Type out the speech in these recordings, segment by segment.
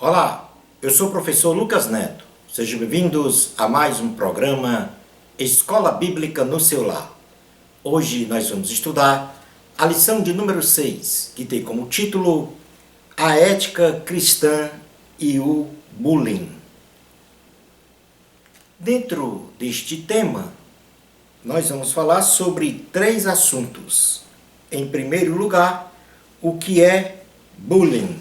Olá, eu sou o professor Lucas Neto. Sejam bem-vindos a mais um programa Escola Bíblica no seu lar. Hoje nós vamos estudar a lição de número 6, que tem como título A Ética Cristã e o Bullying. Dentro deste tema, nós vamos falar sobre 3 assuntos. Em primeiro lugar, o que é bullying.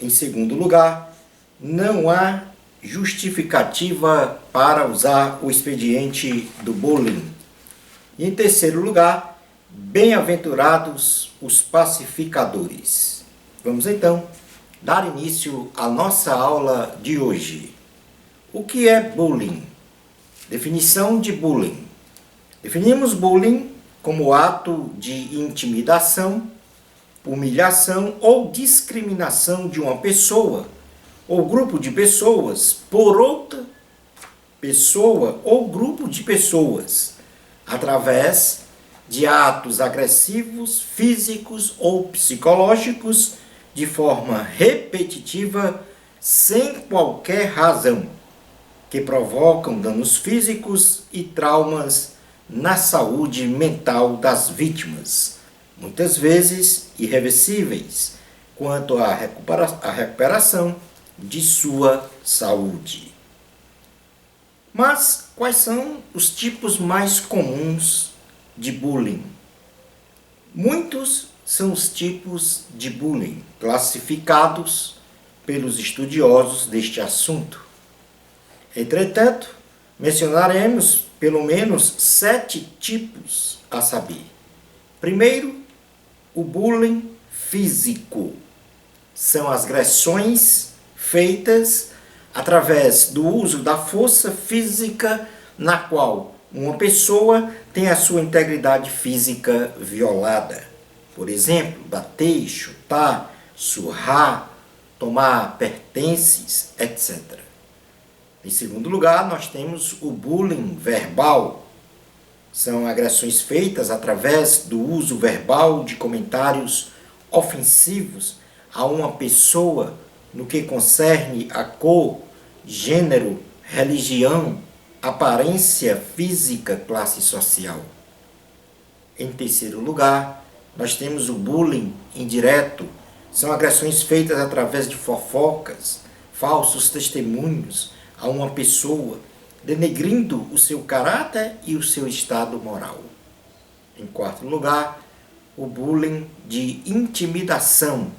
Em segundo lugar, não há justificativa para usar o expediente do bullying. E em terceiro lugar, bem-aventurados os pacificadores. Vamos então dar início à nossa aula de hoje. O que é bullying? Definição de bullying. Definimos bullying como ato de intimidação, humilhação ou discriminação de uma pessoa ou grupo de pessoas por outra pessoa ou grupo de pessoas, através de atos agressivos, físicos ou psicológicos, de forma repetitiva, sem qualquer razão, que provocam danos físicos e traumas na saúde mental das vítimas, muitas vezes irreversíveis, quanto à recuperação de sua saúde. Mas quais são os tipos mais comuns de bullying? Muitos são os tipos de bullying classificados pelos estudiosos deste assunto. Entretanto, mencionaremos pelo menos 7 tipos a saber. Primeiro, o bullying físico. São as agressões feitas através do uso da força física na qual uma pessoa tem a sua integridade física violada. Por exemplo, bater, chutar, surrar, tomar pertences, etc. Em segundo lugar, nós temos o bullying verbal. São agressões feitas através do uso verbal de comentários ofensivos a uma pessoa no que concerne a cor, gênero, religião, aparência física, classe social. Em terceiro lugar, nós temos o bullying indireto. São agressões feitas através de fofocas, falsos testemunhos a uma pessoa, denegrindo o seu caráter e o seu estado moral. Em quarto lugar, o bullying de intimidação.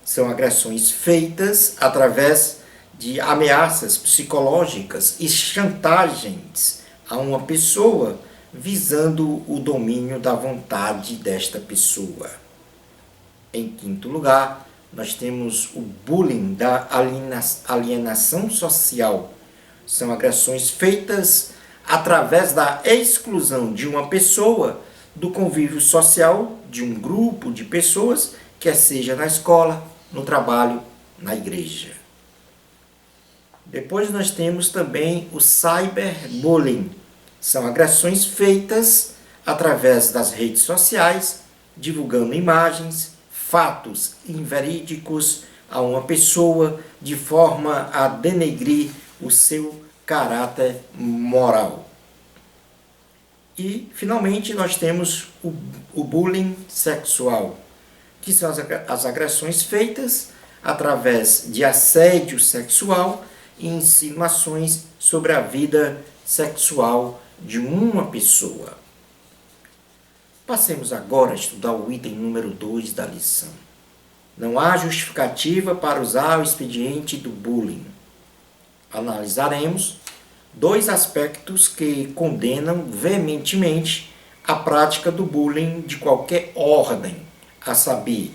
São agressões feitas através de ameaças psicológicas e chantagens a uma pessoa, visando o domínio da vontade desta pessoa. Em quinto lugar, nós temos o bullying da alienação social. São agressões feitas através da exclusão de uma pessoa do convívio social de um grupo de pessoas, quer seja na escola, no trabalho, na igreja. Depois nós temos também o cyberbullying. São agressões feitas através das redes sociais, divulgando imagens, fatos inverídicos a uma pessoa de forma a denegrir o seu caráter moral. E, finalmente, nós temos o bullying sexual, que são as agressões feitas através de assédio sexual e insinuações sobre a vida sexual de uma pessoa. Passemos agora a estudar o item número 2 da lição. Não há justificativa para usar o expediente do bullying. Analisaremos 2 aspectos que condenam veementemente a prática do bullying de qualquer ordem, a saber,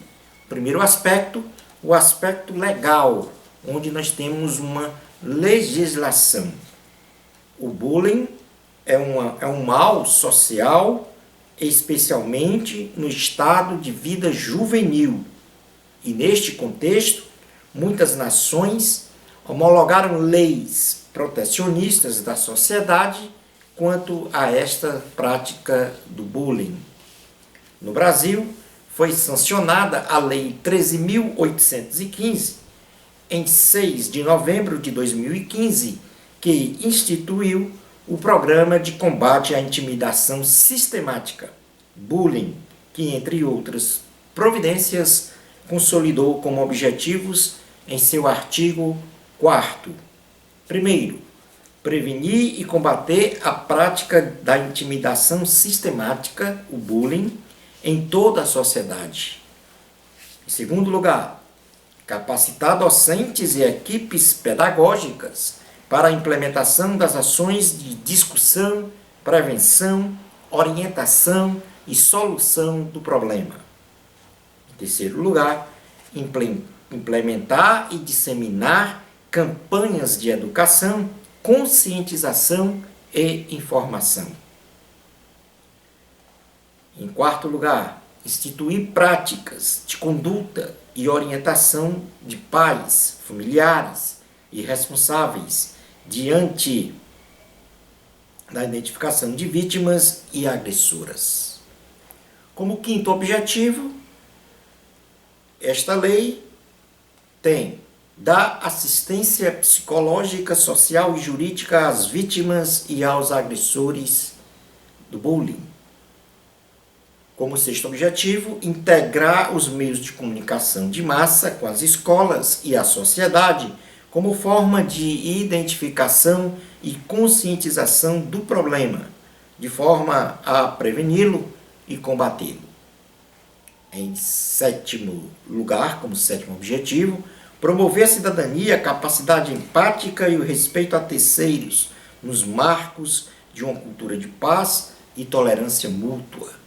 primeiro aspecto, o aspecto legal, onde nós temos uma legislação. O bullying é um mal social, especialmente no estado de vida juvenil. E neste contexto, muitas nações homologaram leis protecionistas da sociedade quanto a esta prática do bullying. No Brasil, foi sancionada a Lei 13.815, em 6 de novembro de 2015, que instituiu o Programa de Combate à Intimidação Sistemática, bullying, que, entre outras providências, consolidou como objetivos em seu artigo 4º. Primeiro, prevenir e combater a prática da intimidação sistemática, o bullying, em toda a sociedade. Em segundo lugar, capacitar docentes e equipes pedagógicas para a implementação das ações de discussão, prevenção, orientação e solução do problema. Em terceiro lugar, implementar e disseminar campanhas de educação, conscientização e informação. Em quarto lugar, instituir práticas de conduta e orientação de pais, familiares e responsáveis diante da identificação de vítimas e agressoras. Como quinto objetivo, esta lei tem dar assistência psicológica, social e jurídica às vítimas e aos agressores do bullying. Como sexto objetivo, integrar os meios de comunicação de massa com as escolas e a sociedade como forma de identificação e conscientização do problema, de forma a preveni-lo e combatê-lo. Em sétimo lugar, como sétimo objetivo, promover a cidadania, a capacidade empática e o respeito a terceiros nos marcos de uma cultura de paz e tolerância mútua.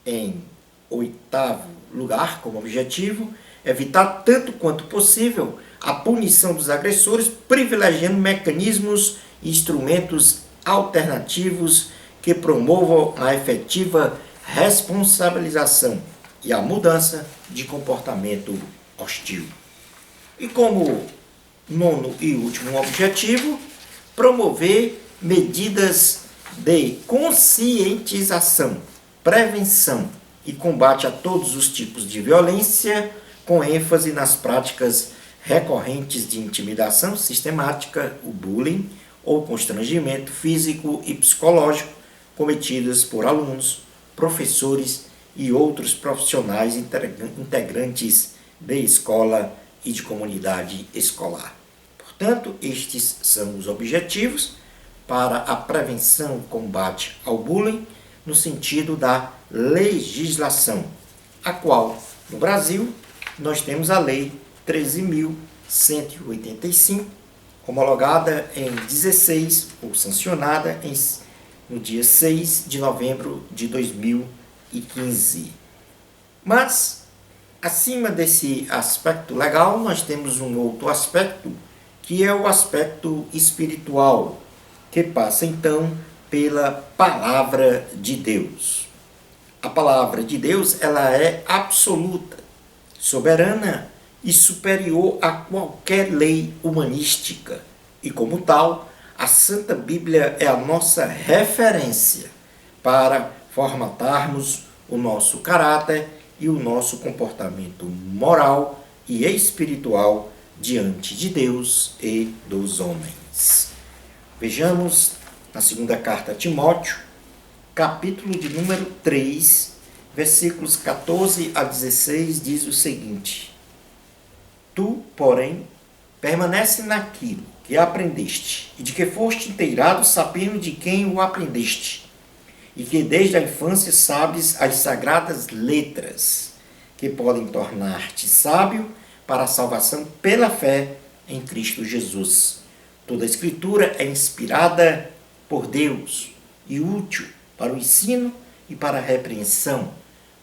Em oitavo lugar, como objetivo, evitar tanto quanto possível a punição dos agressores, privilegiando mecanismos e instrumentos alternativos que promovam a efetiva responsabilização e a mudança de comportamento hostil. E como nono e último objetivo, promover medidas de conscientização, prevenção e combate a todos os tipos de violência, com ênfase nas práticas recorrentes de intimidação sistemática, o bullying ou constrangimento físico e psicológico cometidas por alunos, professores e outros profissionais integrantes de escola e de comunidade escolar. Portanto, estes são os objetivos para a prevenção e combate ao bullying no sentido da legislação, a qual, no Brasil, nós temos a Lei 13.185, homologada em 16, ou sancionada no dia 6 de novembro de 2015. Mas, acima desse aspecto legal, nós temos um outro aspecto, que é o aspecto espiritual, que passa então pela palavra de Deus. A palavra de Deus, ela é absoluta, soberana e superior a qualquer lei humanística. E como tal, a Santa Bíblia é a nossa referência para formatarmos o nosso caráter e o nosso comportamento moral e espiritual diante de Deus e dos homens. Vejamos na segunda carta a Timóteo, capítulo de número 3, versículos 14 a 16, diz o seguinte: Tu, porém, permanece naquilo que aprendeste, e de que foste inteirado, sabendo de quem o aprendeste, e que desde a infância sabes as sagradas letras, que podem tornar-te sábio para a salvação pela fé em Cristo Jesus. Toda a Escritura é inspirada por Deus e útil para o ensino e para a repreensão,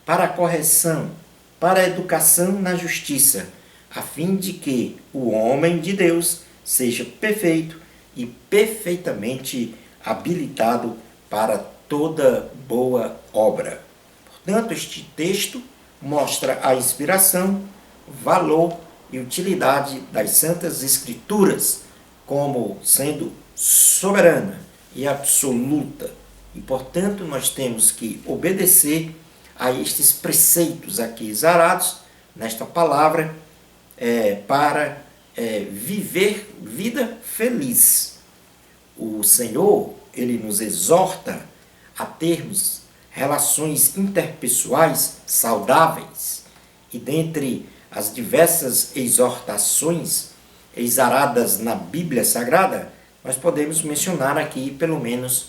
para a correção, para a educação na justiça, a fim de que o homem de Deus seja perfeito e perfeitamente habilitado para toda boa obra. Portanto, este texto mostra a inspiração, valor e utilidade das Santas Escrituras como sendo soberana e absoluta. E, portanto, nós temos que obedecer a estes preceitos aqui exarados nesta palavra para viver vida feliz. O Senhor, Ele nos exorta a termos relações interpessoais saudáveis. E dentre as diversas exortações exaradas na Bíblia Sagrada, nós podemos mencionar aqui pelo menos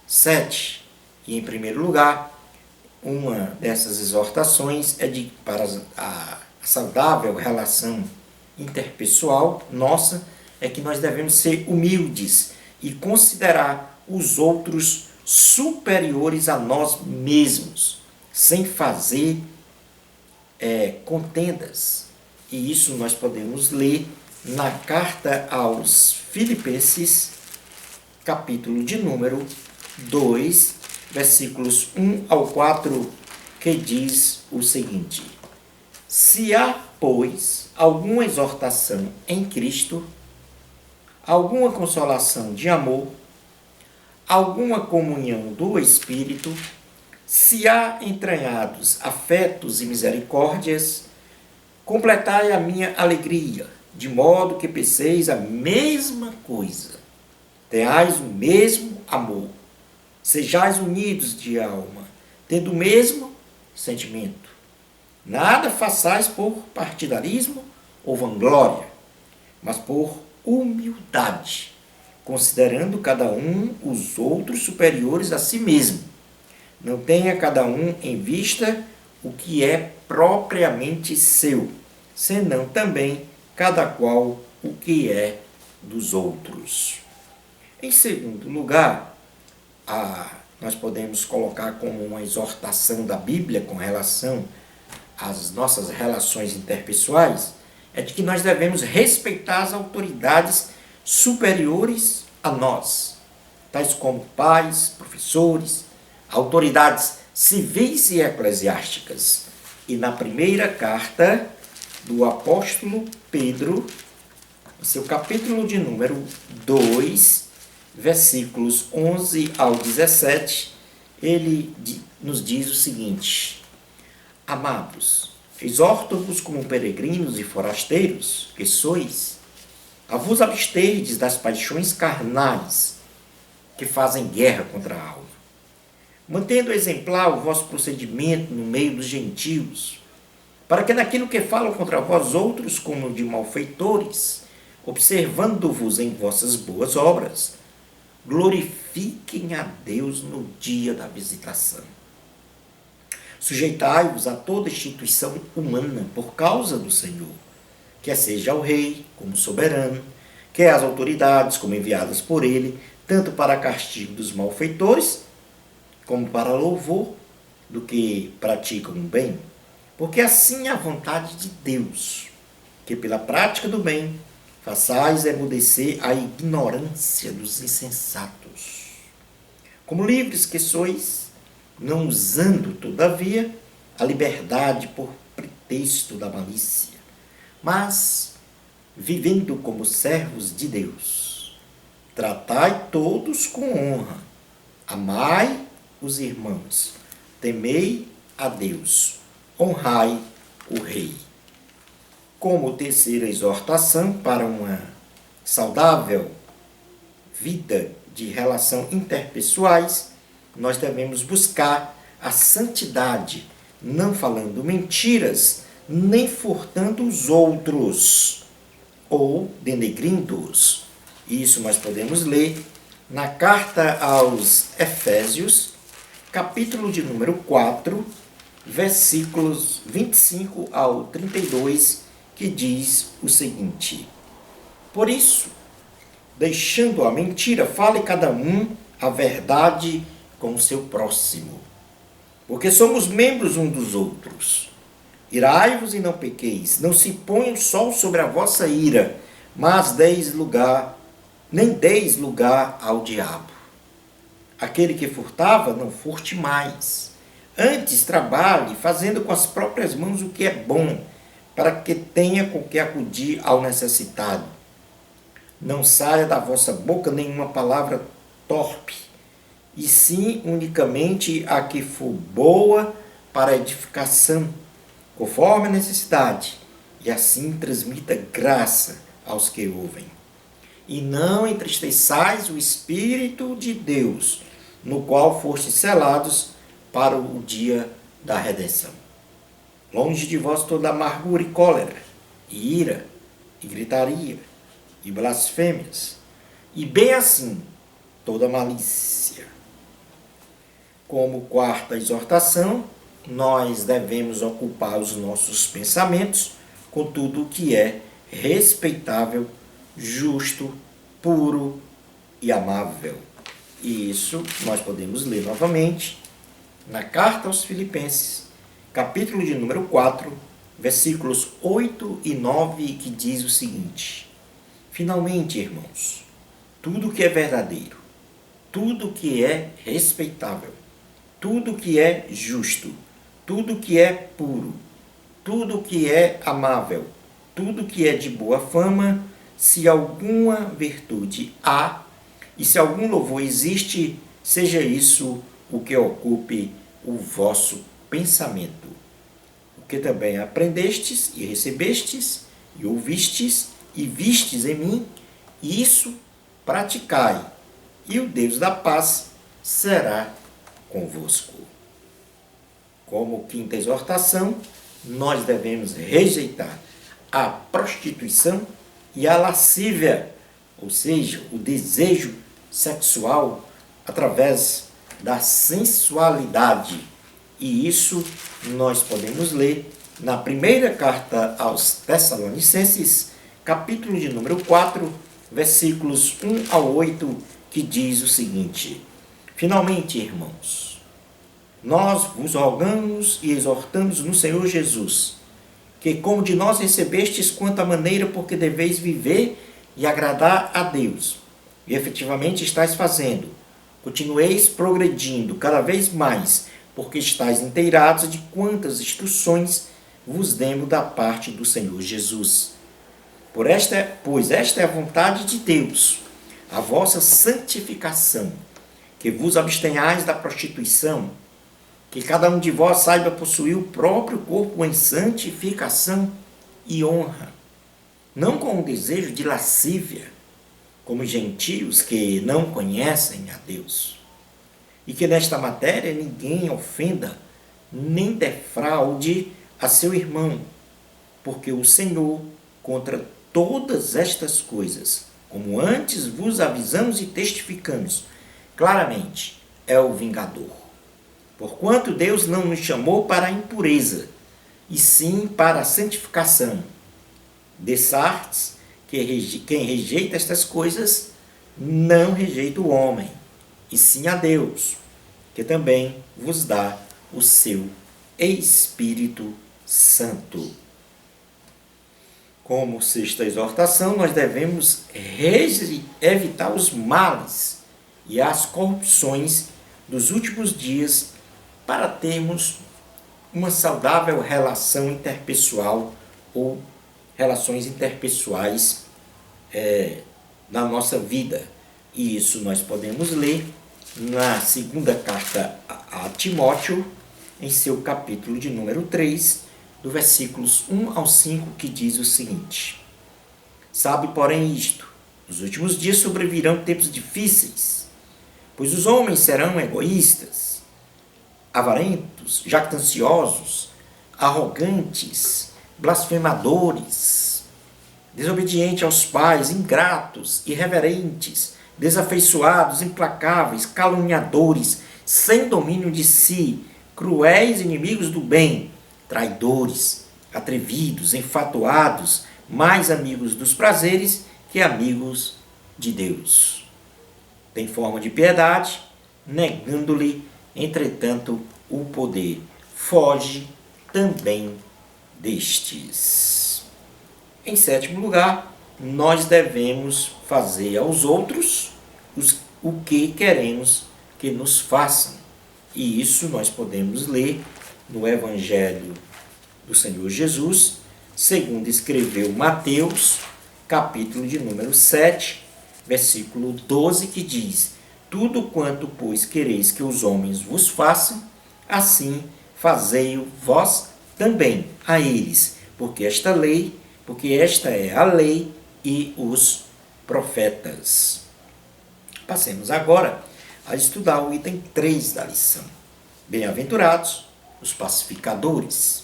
7. E em primeiro lugar, uma dessas exortações é para a saudável relação interpessoal nossa, é que nós devemos ser humildes e considerar os outros superiores a nós mesmos, sem fazer contendas. E isso nós podemos ler na carta aos Filipenses, capítulo de número 2, versículos 1 ao 4, que diz o seguinte: se há, pois, alguma exortação em Cristo, alguma consolação de amor, alguma comunhão do Espírito, se há entranhados afetos e misericórdias, completai a minha alegria, de modo que penseis a mesma coisa, tenhais o mesmo amor, sejais unidos de alma, tendo o mesmo sentimento. Nada façais por partidarismo ou vanglória, mas por humildade, considerando cada um os outros superiores a si mesmo. Não tenha cada um em vista o que é propriamente seu, senão também cada qual o que é dos outros. Em segundo lugar, nós podemos colocar como uma exortação da Bíblia com relação às nossas relações interpessoais, é de que nós devemos respeitar as autoridades superiores a nós, tais como pais, professores, autoridades civis e eclesiásticas. E na primeira carta do apóstolo Pedro, no seu capítulo de número 2, versículos 11 ao 17, ele nos diz o seguinte: amados, exorto-vos como peregrinos e forasteiros que sois, a vos absterdes das paixões carnais que fazem guerra contra a alma, mantendo exemplar o vosso procedimento no meio dos gentios, para que naquilo que falam contra vós outros como de malfeitores, observando-vos em vossas boas obras, glorifiquem a Deus no dia da visitação. Sujeitai-vos a toda instituição humana por causa do Senhor, quer seja ao rei como soberano, quer as autoridades como enviadas por ele, tanto para castigo dos malfeitores, como para louvor do que praticam o bem, porque assim é a vontade de Deus, que pela prática do bem façais emudecer a ignorância dos insensatos. Como livres que sois, não usando, todavia, a liberdade por pretexto da malícia, mas vivendo como servos de Deus. Tratai todos com honra, amai os irmãos, temei a Deus, honrai o rei. Como terceira exortação para uma saudável vida de relação interpessoais, nós devemos buscar a santidade, não falando mentiras, nem furtando os outros, ou denegrindo-os. Isso nós podemos ler na carta aos Efésios, capítulo de número 4, versículos 25 ao 32, que diz o seguinte: por isso, deixando a mentira, fale cada um a verdade com o seu próximo, porque somos membros uns dos outros. Irai-vos e não pequeis, não se ponha o sol sobre a vossa ira, mas nem deis lugar ao diabo. Aquele que furtava, não furte mais. Antes trabalhe, fazendo com as próprias mãos o que é bom, para que tenha com que acudir ao necessitado. Não saia da vossa boca nenhuma palavra torpe, e sim unicamente a que for boa para edificação, conforme a necessidade, e assim transmita graça aos que ouvem. E não entristeçais o Espírito de Deus, no qual fostes selados para o dia da redenção. Longe de vós toda amargura e cólera, e ira, e gritaria, e blasfêmias, e bem assim toda malícia. Como quarta exortação, nós devemos ocupar os nossos pensamentos com tudo o que é respeitável, justo, puro e amável. E isso nós podemos ler novamente na carta aos Filipenses, capítulo de número 4, versículos 8 e 9, que diz o seguinte: finalmente, irmãos, tudo que é verdadeiro, tudo que é respeitável, tudo que é justo, tudo que é puro, tudo que é amável, tudo que é de boa fama, se alguma virtude há e se algum louvor existe, seja isso o que ocupe o vosso pensamento. O que também aprendestes e recebestes e ouvistes e vistes em mim, isso praticai, e o Deus da paz será convosco. Como quinta exortação, nós devemos rejeitar a prostituição e a lascívia, ou seja, o desejo sexual através da sensualidade. E isso nós podemos ler na primeira carta aos Tessalonicenses, capítulo de número 4, versículos 1 ao 8, que diz o seguinte: finalmente, irmãos, nós vos rogamos e exortamos no Senhor Jesus, que como de nós recebestes quanto à maneira porque deveis viver e agradar a Deus, e efetivamente estáis fazendo, continueis progredindo cada vez mais, porque estáis inteirados de quantas instruções vos demos da parte do Senhor Jesus. Pois esta é a vontade de Deus, a vossa santificação, que vos abstenhais da prostituição, que cada um de vós saiba possuir o próprio corpo em santificação e honra, não com o desejo de lascívia, como gentios que não conhecem a Deus. E que nesta matéria ninguém ofenda, nem defraude a seu irmão, porque o Senhor, contra todas estas coisas, como antes vos avisamos e testificamos, claramente é o vingador. Porquanto Deus não nos chamou para a impureza, e sim para a santificação. Dessartes, que quem rejeita estas coisas, não rejeita o homem, e sim a Deus, que também vos dá o seu Espírito Santo. Como sexta exortação, nós devemos evitar os males e as corrupções dos últimos dias para termos uma saudável relação interpessoal ou relações interpessoais na nossa vida. E isso nós podemos ler na segunda carta a Timóteo, em seu capítulo de número 3, do versículos 1 ao 5, que diz o seguinte: sabe, porém, isto, nos últimos dias sobrevirão tempos difíceis, pois os homens serão egoístas, avarentos, jactanciosos, arrogantes, blasfemadores, desobedientes aos pais, ingratos, irreverentes, desafeiçoados, implacáveis, caluniadores, sem domínio de si, cruéis, inimigos do bem, traidores, atrevidos, enfatuados, mais amigos dos prazeres que amigos de Deus. Tem forma de piedade, negando-lhe, entretanto, o poder. Foge também destes. Em sétimo lugar, nós devemos fazer aos outros o que queremos que nos façam. E isso nós podemos ler no Evangelho do Senhor Jesus, segundo escreveu Mateus, capítulo de número 7, versículo 12, que diz: tudo quanto, pois, quereis que os homens vos façam, assim fazei-o vós também a eles, porque esta é a lei e os profetas. Passemos agora a estudar o item 3 da lição. Bem-aventurados os pacificadores.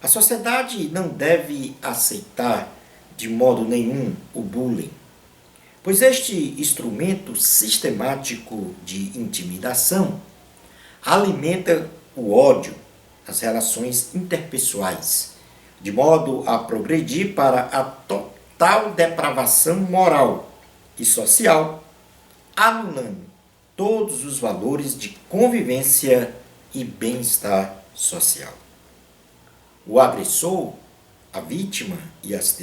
A sociedade não deve aceitar de modo nenhum o bullying, pois este instrumento sistemático de intimidação alimenta o ódio nas relações interpessoais, de modo a progredir para a total depravação moral e social, anulando todos os valores de convivência e bem-estar social. O agressor, a vítima e as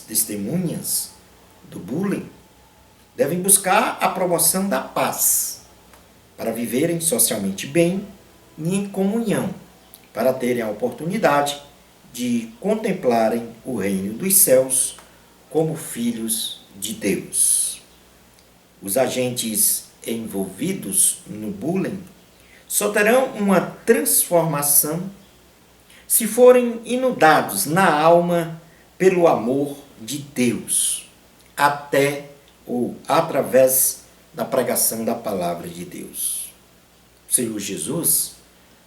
testemunhas do bullying devem buscar a promoção da paz, para viverem socialmente bem e em comunhão, para terem a oportunidade de contemplarem o reino dos céus como filhos de Deus. Os agentes envolvidos no bullying só terão uma transformação se forem inundados na alma pelo amor de Deus, até ou através da pregação da palavra de Deus. O Senhor Jesus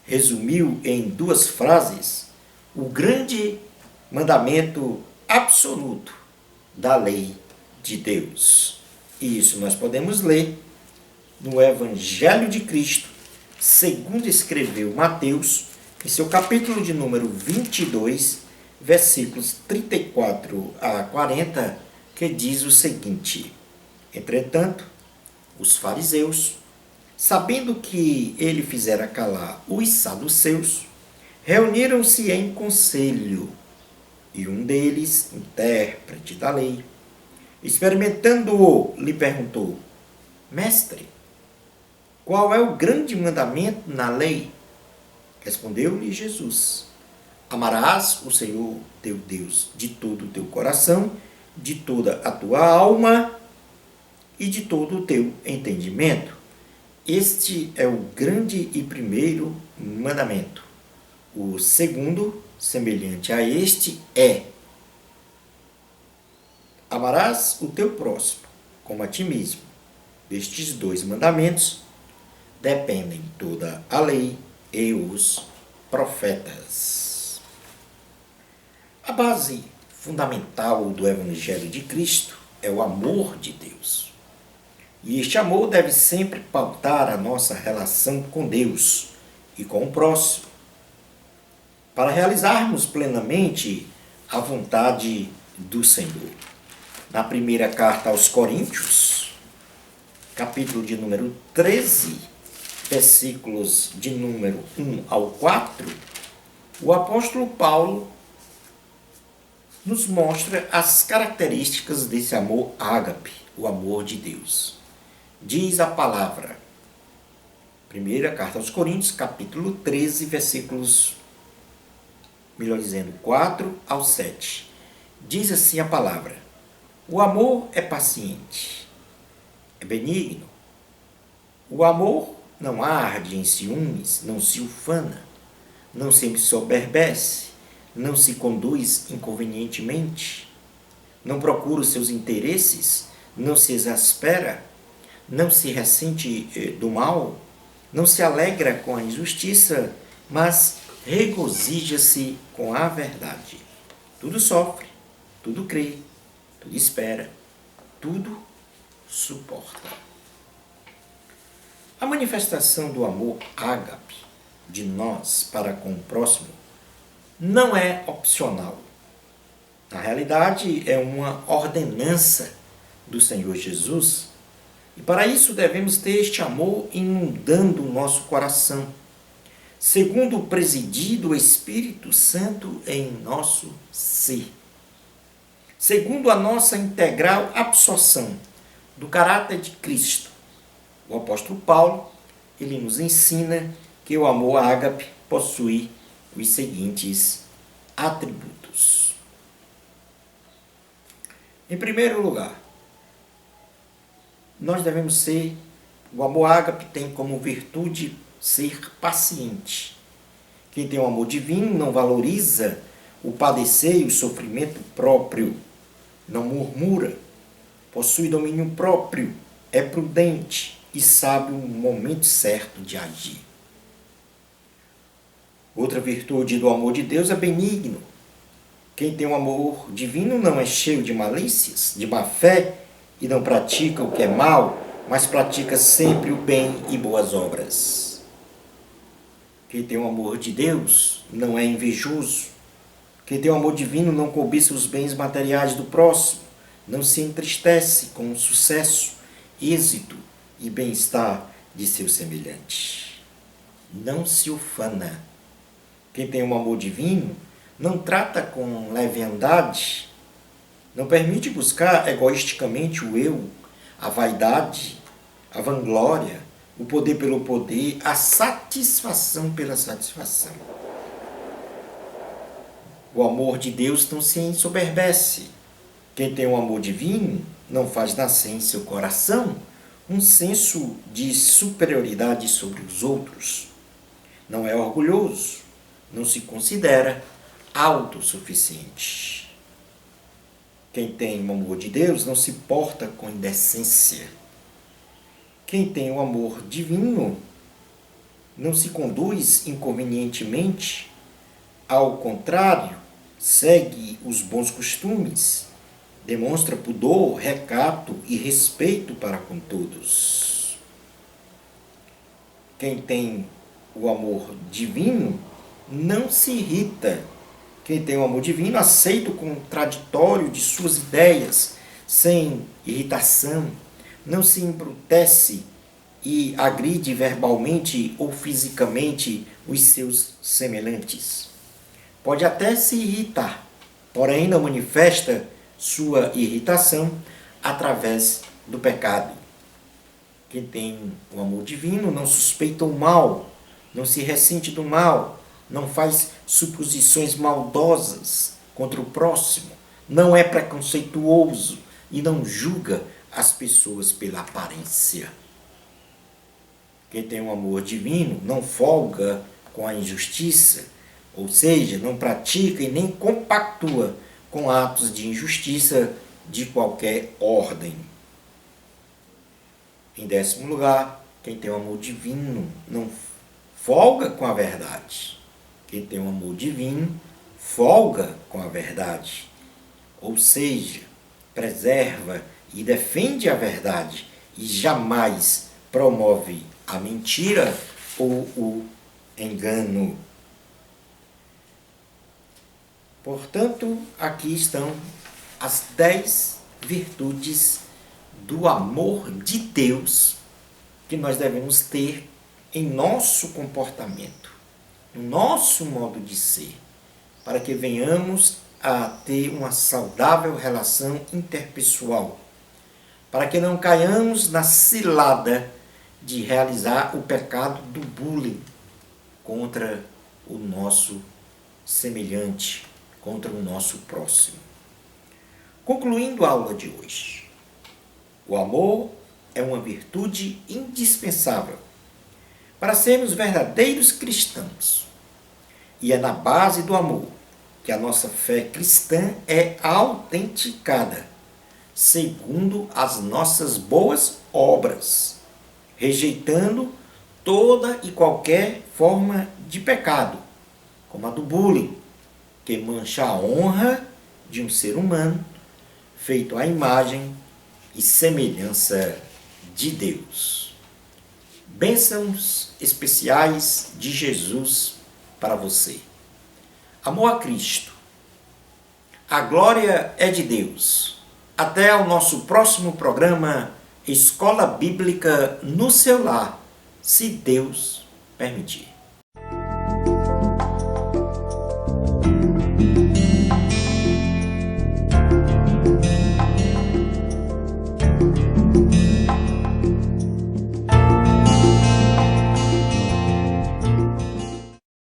resumiu em 2 frases o grande mandamento absoluto da lei de Deus. E isso nós podemos ler no Evangelho de Cristo, segundo escreveu Mateus, em seu capítulo de número 22, versículos 34 a 40, que diz o seguinte: Entretanto, os fariseus, sabendo que ele fizera calar os saduceus, reuniram-se em conselho, e um deles, intérprete da lei, experimentando-o, lhe perguntou: Mestre, qual é o grande mandamento na lei? Respondeu-lhe Jesus: Amarás o Senhor teu Deus de todo o teu coração, de toda a tua alma e de todo o teu entendimento. Este é o grande e primeiro mandamento. O segundo, semelhante a este, é: amarás o teu próximo como a ti mesmo. Destes 2 mandamentos dependem toda a lei e os profetas. A base fundamental do Evangelho de Cristo é o amor de Deus. E este amor deve sempre pautar a nossa relação com Deus e com o próximo, para realizarmos plenamente a vontade do Senhor. Na primeira carta aos Coríntios, capítulo de número 13, versículos de número 1 ao 4, o apóstolo Paulo nos mostra as características desse amor ágape, o amor de Deus. Diz a palavra, primeira carta aos Coríntios, capítulo 13, versículos, melhor dizendo, 4 ao 7. Diz assim a palavra: o amor é paciente, é benigno. O amor não arde em ciúmes, não se ufana, não se ensoberbece, não se conduz inconvenientemente, não procura os seus interesses, não se exaspera, não se ressente do mal, não se alegra com a injustiça, mas regozija-se com a verdade. Tudo sofre, tudo crê, tudo espera, tudo suporta. A manifestação do amor ágape de nós para com o próximo não é opcional. Na realidade, é uma ordenança do Senhor Jesus, e para isso devemos ter este amor inundando o nosso coração, segundo o presidir do Espírito Santo em nosso ser, segundo a nossa integral absorção do caráter de Cristo. O apóstolo Paulo, ele nos ensina que o amor ágape possui os seguintes atributos. Em primeiro lugar, nós devemos o amor ágape tem como virtude ser paciente. Quem tem o amor divino não valoriza o padecer e o sofrimento próprio, não murmura, possui domínio próprio, é prudente e sabe o momento certo de agir. Outra virtude do amor de Deus é benigno. Quem tem um amor divino não é cheio de malícias, de má fé e não pratica o que é mal, mas pratica sempre o bem e boas obras. Quem tem o amor de Deus não é invejoso. Quem tem o amor divino não cobiça os bens materiais do próximo, não se entristece com o sucesso, êxito e bem-estar de seu semelhante. Não se ufana. Quem tem um amor divino não trata com leviandade, não permite buscar egoisticamente o eu, a vaidade, a vanglória, o poder pelo poder, a satisfação pela satisfação. O amor de Deus não se ensoberbece. Quem tem o amor divino não faz nascer em seu coração um senso de superioridade sobre os outros. Não é orgulhoso, não se considera autossuficiente. Quem tem o amor de Deus não se porta com indecência. Quem tem o amor divino não se conduz inconvenientemente, ao contrário, segue os bons costumes, demonstra pudor, recato e respeito para com todos. Quem tem o amor divino não se irrita. Quem tem o amor divino aceita o contraditório de suas ideias sem irritação, não se embrutece e agride verbalmente ou fisicamente os seus semelhantes. Pode até se irritar, porém não manifesta sua irritação através do pecado. Quem tem o amor divino não suspeita o mal, não se ressente do mal, não faz suposições maldosas contra o próximo, não é preconceituoso e não julga as pessoas pela aparência. Quem tem um amor divino não folga com a injustiça, ou seja, não pratica e nem compactua com atos de injustiça de qualquer ordem. Em 10º lugar, quem tem um amor divino não folga com a verdade. Quem tem um amor divino folga com a verdade, ou seja, preserva e defende a verdade e jamais promove a mentira ou o engano. Portanto, aqui estão as 10 virtudes do amor de Deus que nós devemos ter em nosso comportamento, no nosso modo de ser, para que venhamos a ter uma saudável relação interpessoal, para que não caiamos na cilada de realizar o pecado do bullying contra o nosso semelhante, contra o nosso próximo. Concluindo a aula de hoje, o amor é uma virtude indispensável para sermos verdadeiros cristãos. E é na base do amor que a nossa fé cristã é autenticada, segundo as nossas boas obras, rejeitando toda e qualquer forma de pecado, como a do bullying, que mancha a honra de um ser humano feito à imagem e semelhança de Deus. Bênçãos especiais de Jesus para você. Amor a Cristo. A glória é de Deus. Até o nosso próximo programa Escola Bíblica no seu lar, se Deus permitir.